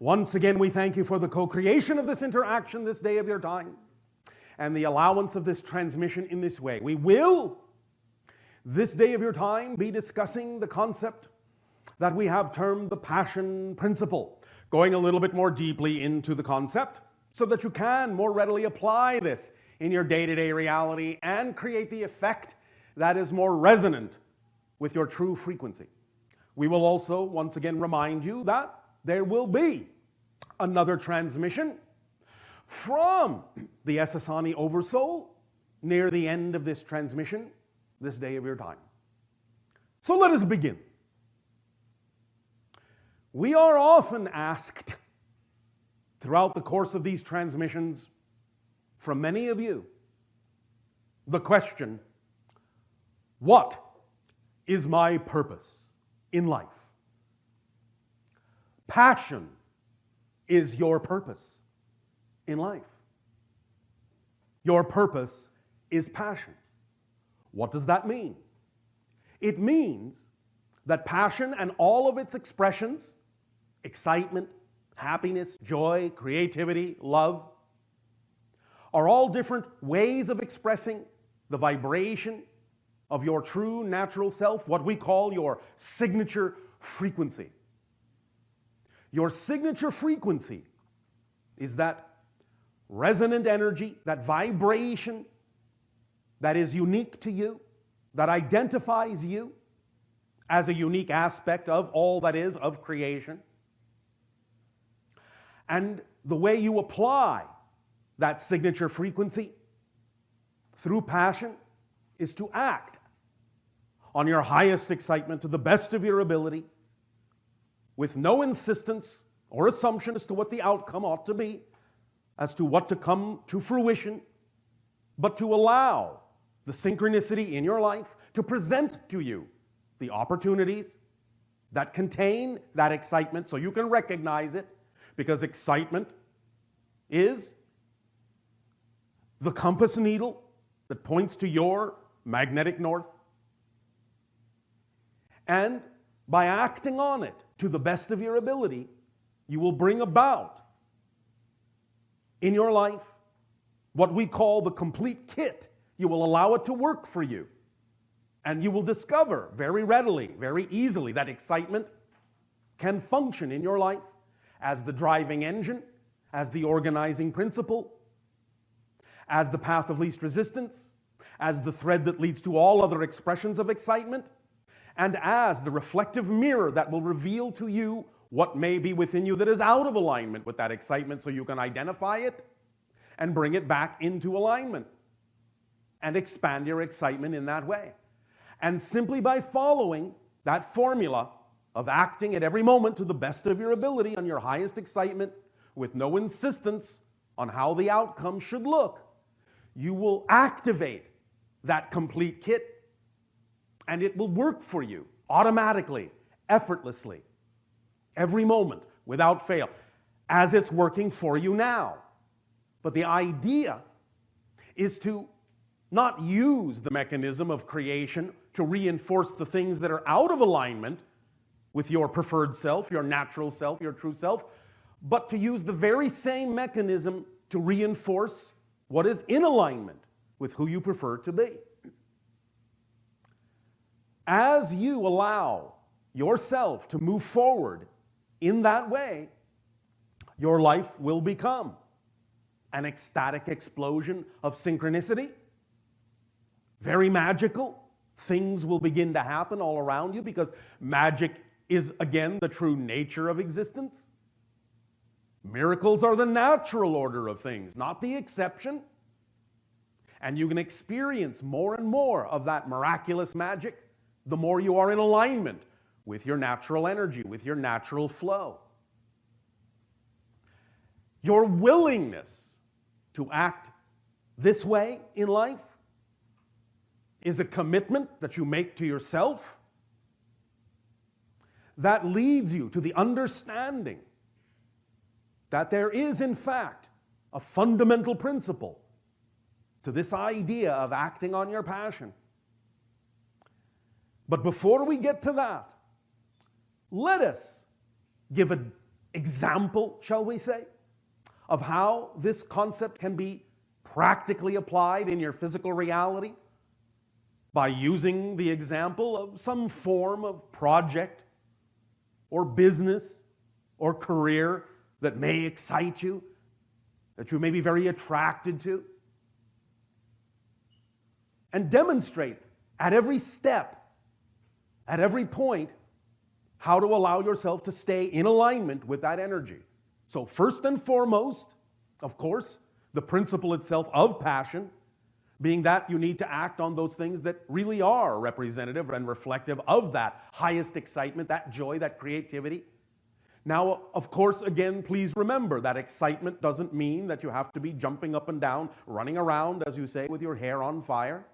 Once again, we thank you for the co-creation of this interaction this day of your time and the allowance of this transmission in this way. We will, this day of your time, be discussing the concept that we have termed the passion principle, going a little bit more deeply into the concept so that you can more readily apply this in your day-to-day reality and create the effect that is more resonant with your true frequency. We will also once again remind you that there will be another transmission from the Essassani Oversoul near the end of this transmission, this day of your time. So let us begin. We are often asked throughout the course of these transmissions from many of you the question, what is my purpose in life? Passion is your purpose in life. Your purpose is passion. What does that mean? It means that passion and all of its expressions, excitement, happiness, joy, creativity, love, are all different ways of expressing the vibration of your true natural self, what we call your signature frequency. Your signature frequency is that resonant energy, that vibration that is unique to you, that identifies you as a unique aspect of all that is of creation. And the way you apply that signature frequency through passion is to act on your highest excitement to the best of your ability, with no insistence or assumption as to what the outcome ought to be, as to what to come to fruition, but to allow the synchronicity in your life to present to you the opportunities that contain that excitement so you can recognize it, because excitement is the compass needle that points to your magnetic north. And by acting on it to the best of your ability, you will bring about in your life what we call the complete kit. You will allow it to work for you. And you will discover very readily, very easily, that excitement can function in your life as the driving engine, as the organizing principle, as the path of least resistance, as the thread that leads to all other expressions of excitement, and as the reflective mirror that will reveal to you what may be within you that is out of alignment with that excitement, so you can identify it and bring it back into alignment and expand your excitement in that way. And simply by following that formula of acting at every moment to the best of your ability on your highest excitement with no insistence on how the outcome should look, you will activate that complete kit, and it will work for you automatically, effortlessly, every moment, without fail, as it's working for you now. But the idea is to not use the mechanism of creation to reinforce the things that are out of alignment with your preferred self, your natural self, your true self, but to use the very same mechanism to reinforce what is in alignment with who you prefer to be. As you allow yourself to move forward in that way, your life will become an ecstatic explosion of synchronicity, very magical. Things will begin to happen all around you because magic is, again, the true nature of existence. Miracles are the natural order of things, not the exception. And you can experience more and more of that miraculous magic the more you are in alignment with your natural energy, with your natural flow. Your willingness to act this way in life is a commitment that you make to yourself that leads you to the understanding that there is, in fact, a fundamental principle to this idea of acting on your passion. But before we get to that, let us give a example, shall we say, of how this concept can be practically applied in your physical reality by using the example of some form of project or business or career that may excite you, that you may be very attracted to, and demonstrate at every step, at every point, how to allow yourself to stay in alignment with that energy. So first and foremost, of course, the principle itself of passion, being that you need to act on those things that really are representative and reflective of that highest excitement, that joy, that creativity. Now, of course, again, please remember that excitement doesn't mean that you have to be jumping up and down, running around, as you say, with your hair on fire.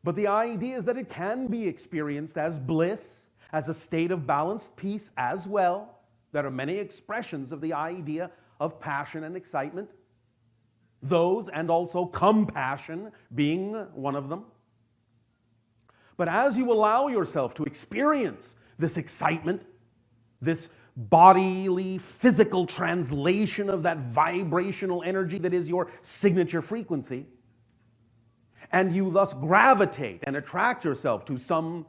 But the idea is that it can be experienced as bliss, as a state of balanced peace as well. There are many expressions of the idea of passion and excitement. Those and also compassion being one of them. But as you allow yourself to experience this excitement, this bodily, physical translation of that vibrational energy that is your signature frequency, and you thus gravitate and attract yourself to some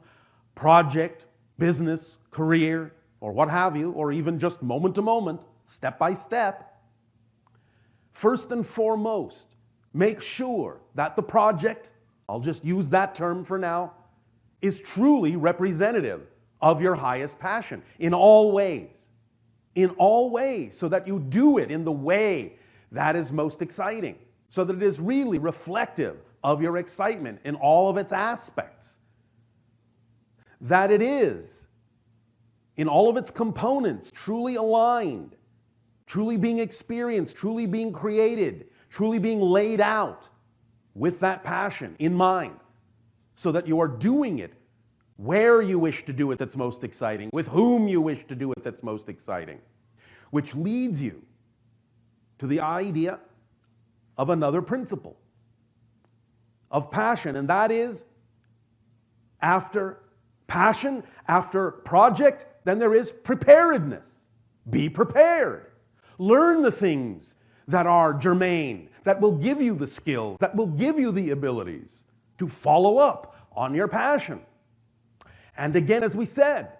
project, business, career, or what have you, or even just moment to moment, step by step, first and foremost, make sure that the project, I'll just use that term for now, is truly representative of your highest passion in all ways, so that you do it in the way that is most exciting, so that it is really reflective of your excitement in all of its aspects, that it is, in all of its components, truly aligned, truly being experienced, truly being created, truly being laid out with that passion in mind, so that you are doing it where you wish to do it that's most exciting, with whom you wish to do it that's most exciting, which leads you to the idea of another principle of passion, and that is, after passion, after project, then there is preparedness. Be prepared. Learn the things that are germane, that will give you the skills, that will give you the abilities to follow up on your passion. And again, as we said,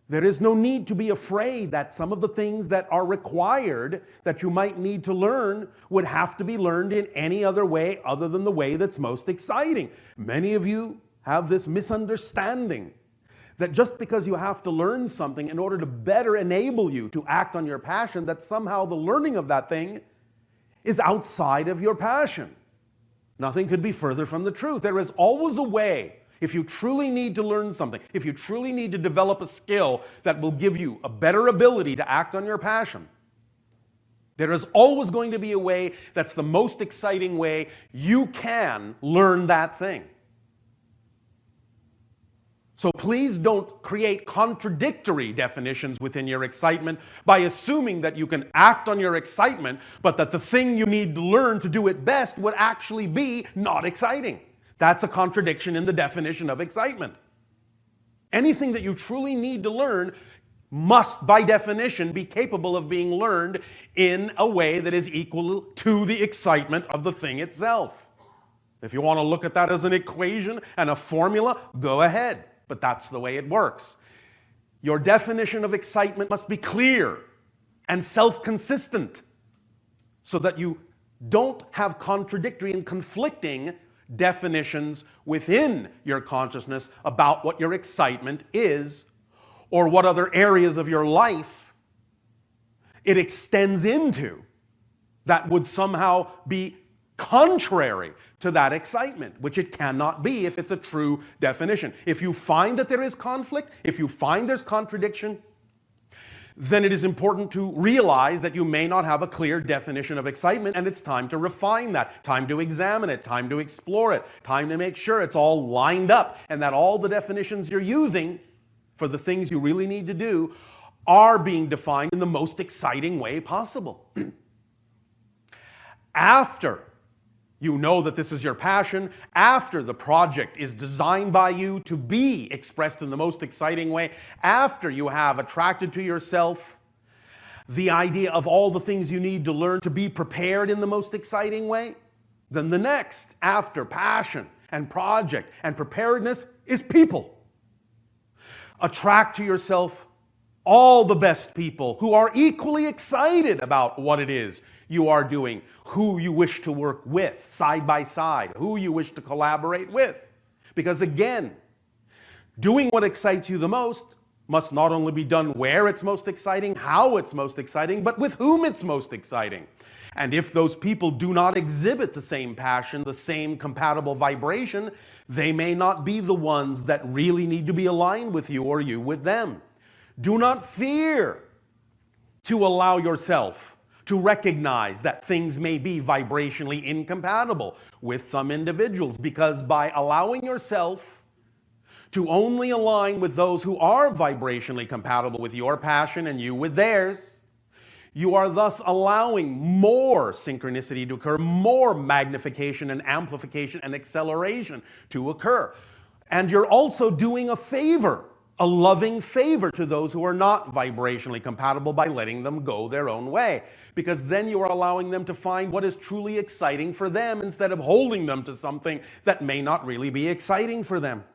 there is no need to be afraid that some of the things that are required that you might need to learn would have to be learned in any other way other than the way that's most exciting. Many of you have this misunderstanding that just because you have to learn something in order to better enable you to act on your passion, that somehow the learning of that thing is outside of your passion. Nothing could be further from the truth. There is always a way. If you truly need to learn something, if you truly need to develop a skill that will give you a better ability to act on your passion, there is always going to be a way that's the most exciting way you can learn that thing. So please don't create contradictory definitions within your excitement by assuming that you can act on your excitement, but that the thing you need to learn to do it best would actually be not exciting. That's a contradiction in the definition of excitement. Anything that you truly need to learn must, by definition, be capable of being learned in a way that is equal to the excitement of the thing itself. If you want to look at that as an equation and a formula, go ahead. But that's the way it works. Your definition of excitement must be clear and self-consistent so that you don't have contradictory and conflicting definitions within your consciousness about what your excitement is or what other areas of your life it extends into that would somehow be contrary to that excitement, which it cannot be if it's a true definition. If you find that there is conflict, if you find there's contradiction, then it is important to realize that you may not have a clear definition of excitement, and it's time to refine that, time to examine it, time to explore it, time to make sure it's all lined up, and that all the definitions you're using for the things you really need to do are being defined in the most exciting way possible. After You know that this is your passion after the project is designed by you to be expressed in the most exciting way, after you have attracted to yourself the idea of all the things you need to learn to be prepared in the most exciting way. Then the next, after passion and project and preparedness, is people. Attract to yourself all the best people who are equally excited about what it is you are doing, who you wish to work with side by side, who you wish to collaborate with. Because again, doing what excites you the most must not only be done where it's most exciting, how it's most exciting, but with whom it's most exciting. And if those people do not exhibit the same passion, the same compatible vibration, they may not be the ones that really need to be aligned with you or you with them. Do not fear to allow yourself to recognize that things may be vibrationally incompatible with some individuals, because by allowing yourself to only align with those who are vibrationally compatible with your passion and you with theirs, you are thus allowing more synchronicity to occur, more magnification and amplification and acceleration to occur. And you're also doing a favor, a loving favor to those who are not vibrationally compatible by letting them go their own way. Because then you are allowing them to find what is truly exciting for them instead of holding them to something that may not really be exciting for them.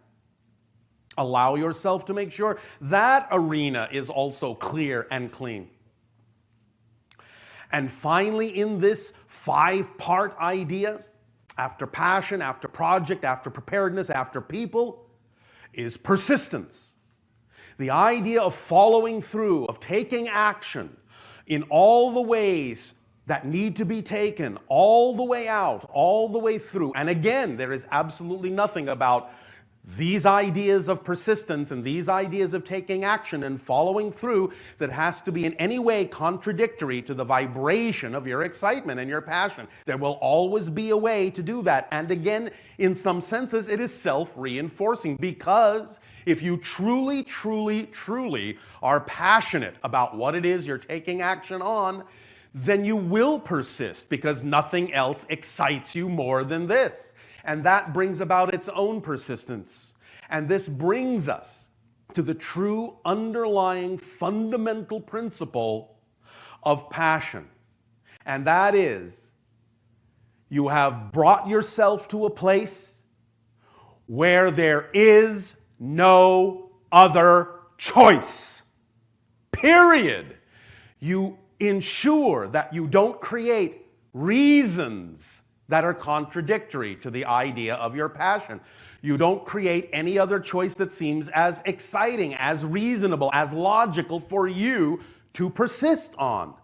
Allow yourself to make sure that arena is also clear and clean. And finally, in this 5-part idea, after passion, after project, after preparedness, after people, is persistence. The idea of following through, of taking action in all the ways that need to be taken, all the way out, all the way through. And again, there is absolutely nothing about these ideas of persistence and these ideas of taking action and following through that has to be in any way contradictory to the vibration of your excitement and your passion. There will always be a way to do that. And again, in some senses, it is self-reinforcing, because if you truly, truly, truly are passionate about what it is you're taking action on, then you will persist, because nothing else excites you more than this. And that brings about its own persistence. And this brings us to the true underlying fundamental principle of passion. And that is, you have brought yourself to a place where there is no other choice. Period. You ensure that you don't create reasons that are contradictory to the idea of your passion. You don't create any other choice that seems as exciting, as reasonable, as logical for you to persist on.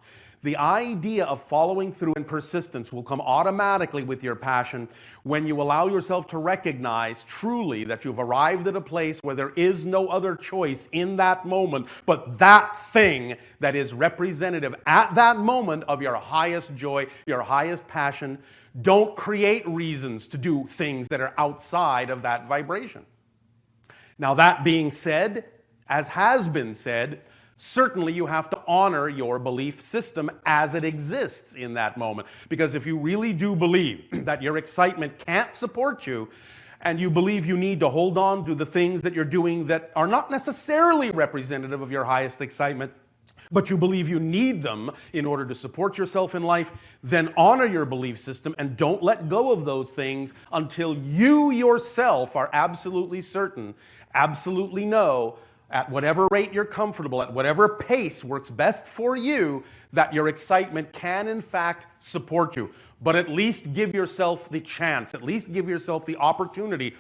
The idea of following through and persistence will come automatically with your passion when you allow yourself to recognize truly that you've arrived at a place where there is no other choice in that moment but that thing that is representative at that moment of your highest joy, your highest passion. Don't create reasons to do things that are outside of that vibration. Now, that being said, as has been said, certainly you have to honor your belief system as it exists in that moment. Because if you really do believe that your excitement can't support you, and you believe you need to hold on to the things that you're doing that are not necessarily representative of your highest excitement, but you believe you need them in order to support yourself in life, then honor your belief system and don't let go of those things until you yourself are absolutely certain, absolutely know, at whatever rate you're comfortable, at whatever pace works best for you, that your excitement can in fact support you. But at least give yourself the chance, at least give yourself the opportunity.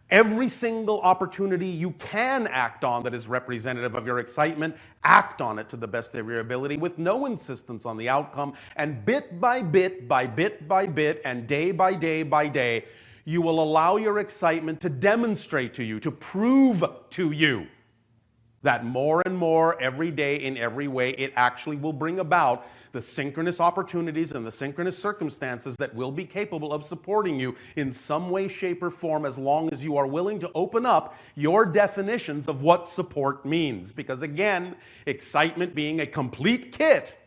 Every single opportunity you can act on that is representative of your excitement, act on it to the best of your ability with no insistence on the outcome. And bit by bit, by bit by bit, and day by day, you will allow your excitement to demonstrate to you, to prove to you that more and more every day in every way it actually will bring about the synchronous opportunities and the synchronous circumstances that will be capable of supporting you in some way, shape, or form, as long as you are willing to open up your definitions of what support means. Because again, excitement being a complete kit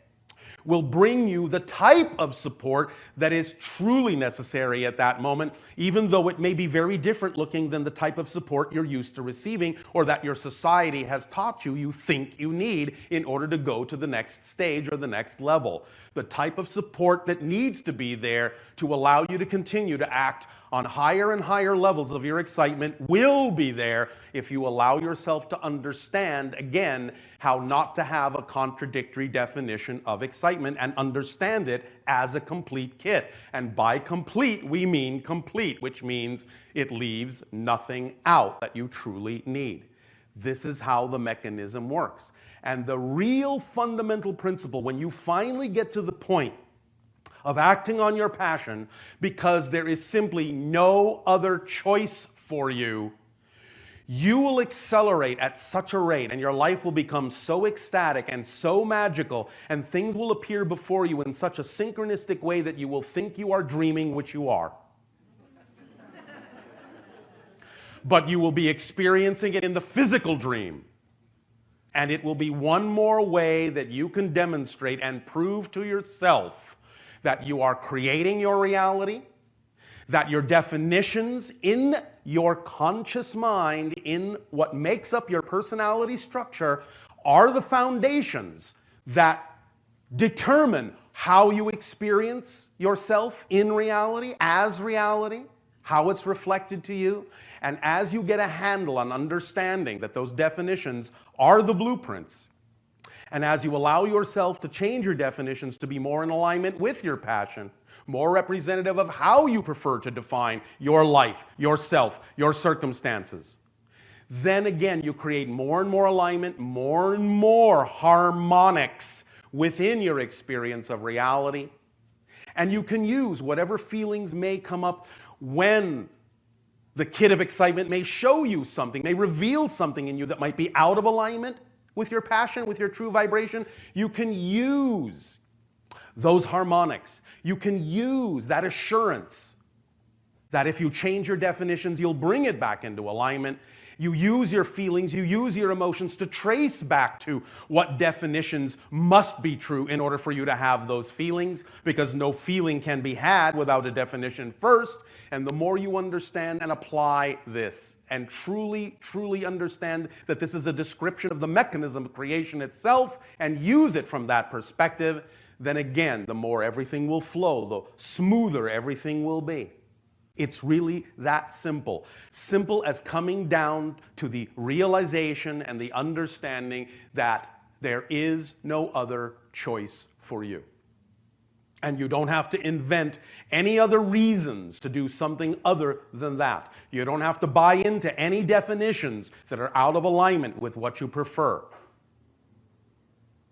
will bring you the type of support that is truly necessary at that moment, even though it may be very different looking than the type of support you're used to receiving or that your society has taught you think you need in order to go to the next stage or the next level. The type of support that needs to be there to allow you to continue to act on higher and higher levels of your excitement will be there if you allow yourself to understand, again, how not to have a contradictory definition of excitement and understand it as a complete kit. And by complete, we mean complete, which means it leaves nothing out that you truly need. This is how the mechanism works. And the real fundamental principle, when you finally get to the point of acting on your passion because there is simply no other choice for you, you will accelerate at such a rate and your life will become so ecstatic and so magical and things will appear before you in such a synchronistic way that you will think you are dreaming, which you are. But you will be experiencing it in the physical dream. And it will be one more way that you can demonstrate and prove to yourself that you are creating your reality, that your definitions in your conscious mind, in what makes up your personality structure, are the foundations that determine how you experience yourself in reality, as reality, how it's reflected to you. And as you get a handle on understanding that those definitions are the blueprints, and as you allow yourself to change your definitions to be more in alignment with your passion, more representative of how you prefer to define your life, yourself, your circumstances, then again you create more and more alignment, more and more harmonics within your experience of reality. And you can use whatever feelings may come up when the kit of excitement may show you something, may reveal something in you that might be out of alignment with your passion, with your true vibration. You can use those harmonics. You can use that assurance that if you change your definitions, you'll bring it back into alignment. You use your feelings, you use your emotions to trace back to what definitions must be true in order for you to have those feelings, because no feeling can be had without a definition first. And the more you understand and apply this and truly, truly understand that this is a description of the mechanism of creation itself and use it from that perspective, then again, the more everything will flow, the smoother everything will be. It's really that simple. Simple as coming down to the realization and the understanding that there is no other choice for you. And you don't have to invent any other reasons to do something other than that. You don't have to buy into any definitions that are out of alignment with what you prefer.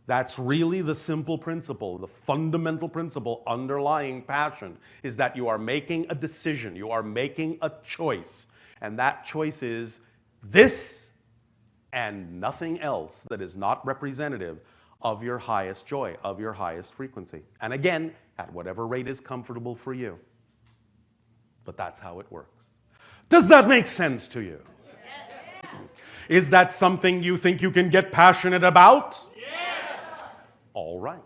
That's really the simple principle, the fundamental principle underlying passion, is that you are making a decision, you are making a choice, and that choice is this and nothing else that is not representative of your highest joy, of your highest frequency. And again, at whatever rate is comfortable for you. But that's how it works. Does that make sense to you? Yes. Is that something you think you can get passionate about? Yes. All right.